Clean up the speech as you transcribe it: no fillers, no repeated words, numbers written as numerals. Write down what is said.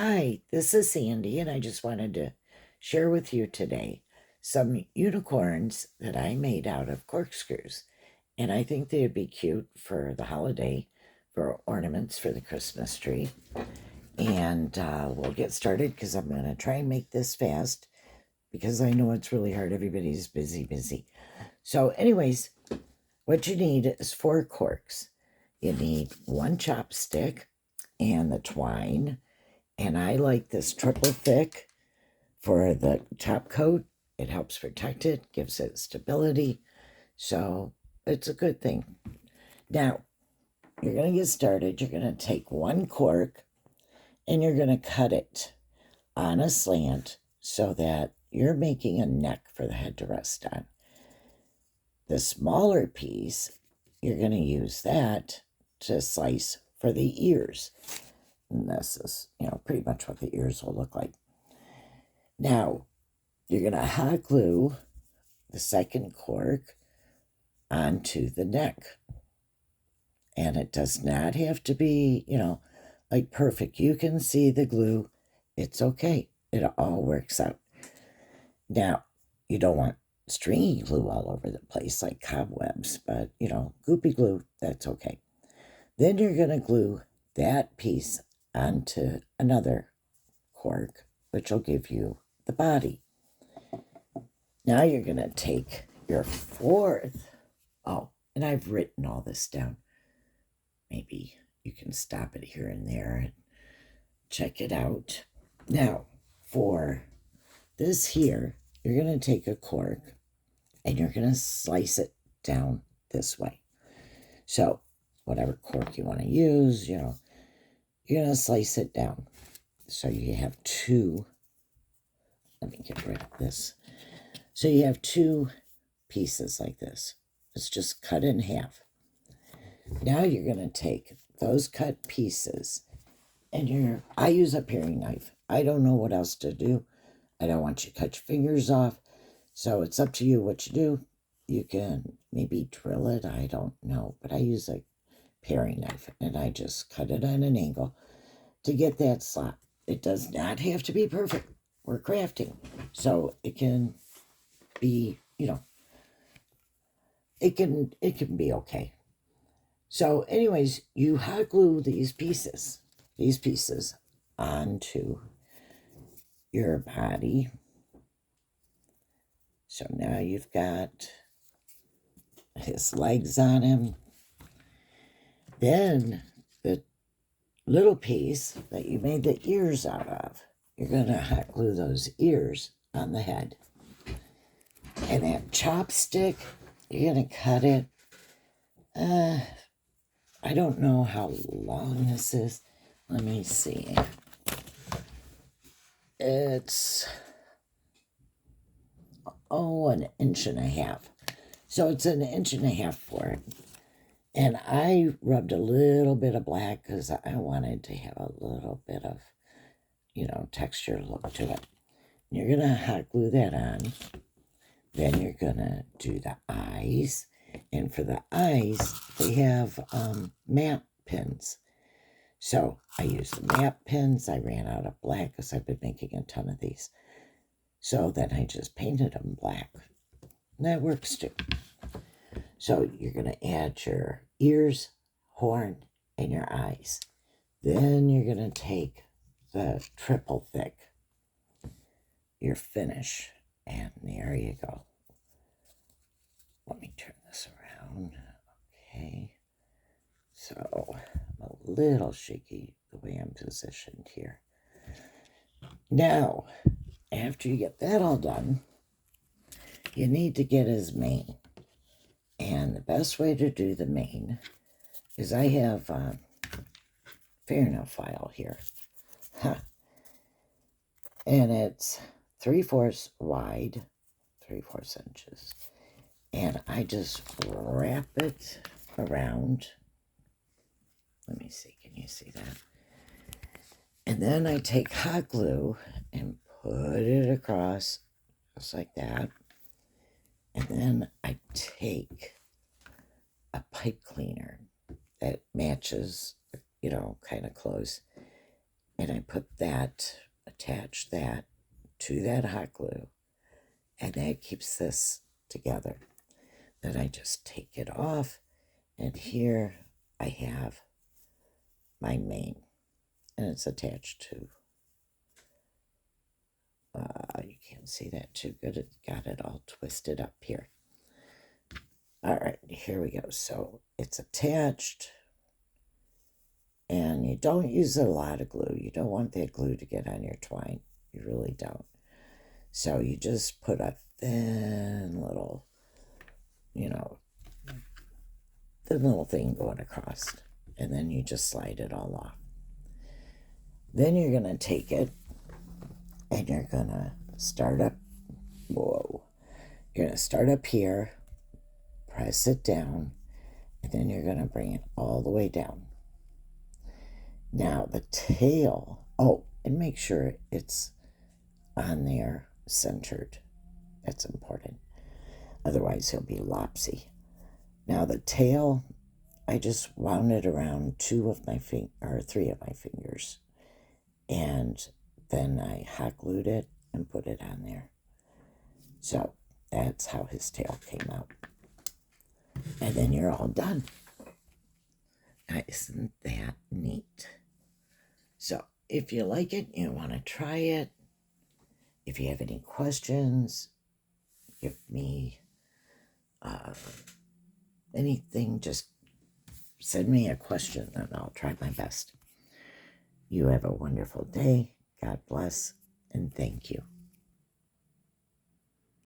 Hi, this is Sandy, and I just wanted to share with you today some unicorns that I made out of corkscrews. And I think they'd be cute for the holiday, for ornaments for the Christmas tree. And we'll get started because I'm going to try and make this fast because I know it's really hard. Everybody's busy. So, anyways, what you need is 4 corks. You need 1 chopstick and the twine, and I like this triple thick for the top coat. It helps protect it, gives it stability. So it's a good thing. Now, you're going to get started. You're going to take 1 cork and you're going to cut it on a slant so that you're making a neck for the head to rest on. The smaller piece, you're going to use that to slice for the ears. And this is, pretty much what the ears will look like. Now, you're going to hot glue the second cork onto the neck. And it does not have to be, like perfect. You can see the glue. It's okay. It all works out. Now, you don't want stringy glue all over the place like cobwebs, but, goopy glue, that's okay. Then you're going to glue that piece onto another cork, which will give you the body. Now you're going to take your fourth. Oh, and I've written all this down. Maybe you can stop it here and there and check it out. Now, for this here, you're going to take a cork and you're going to slice it down this way. So, whatever cork you want to use, you're going to slice it down. So you have 2. Let me get rid of this. So you have 2 pieces like this. It's just cut in half. Now you're going to take those cut pieces and I use a paring knife. I don't know what else to do. I don't want you to cut your fingers off. So it's up to you what you do. You can maybe drill it. I don't know. But I use a paring knife and I just cut it on an angle to get that slot. It does not have to be perfect. We're crafting. So it can be, it can be okay. So anyways, you hot glue these pieces onto your body. So now you've got his legs on him. Then the little piece that you made the ears out of, you're going to hot glue those ears on the head. And that chopstick, you're going to cut it. I don't know how long this is. Let me see. It's, 1.5 inches. So it's 1.5 inches for it. And I rubbed a little bit of black because I wanted to have a little bit of, texture look to it. You're going to hot glue that on. Then you're going to do the eyes. And for the eyes, they have map pins. So I used the map pins. I ran out of black because I've been making a ton of these. So then I just painted them black. And that works too. So you're going to add your ears, horn, and your eyes. Then you're going to take the triple thick, your finish, and there you go. Let me turn this around. Okay. So I'm a little shaky the way I'm positioned here. Now, after you get that all done, you need to get his mane. And the best way to do the mane is I have a fingernail file here. And it's 3/4 wide, 3/4 inches. And I just wrap it around. Let me see, can you see that? And then I take hot glue and put it across, just like that. And then I take a pipe cleaner that matches, kind of close. And I put that, attach that to that hot glue, and that keeps this together. Then I just take it off, and here I have my main, and it's attached to, you can't see that too good, it got it all twisted up here. All right, here we go. So it's attached, and you don't use a lot of glue. You don't want that glue to get on your twine. You really don't. So you just put a thin little, the little thing going across, and then you just slide it all off. Then you're going to take it, and you're going to start up, you're going to start up here, press it down, and then you're going to bring it all the way down. Now the tail, and make sure it's on there centered. That's important. Otherwise he'll be lopsy. Now the tail, I just wound it around 3 of my fingers, and then I hot glued it and put it on there. So that's how his tail came out. And then you're all done. Now, isn't that neat? So if you like it, you want to try it. If you have any questions, give me anything, just send me a question and I'll try my best. You have a wonderful day. God bless, and thank you.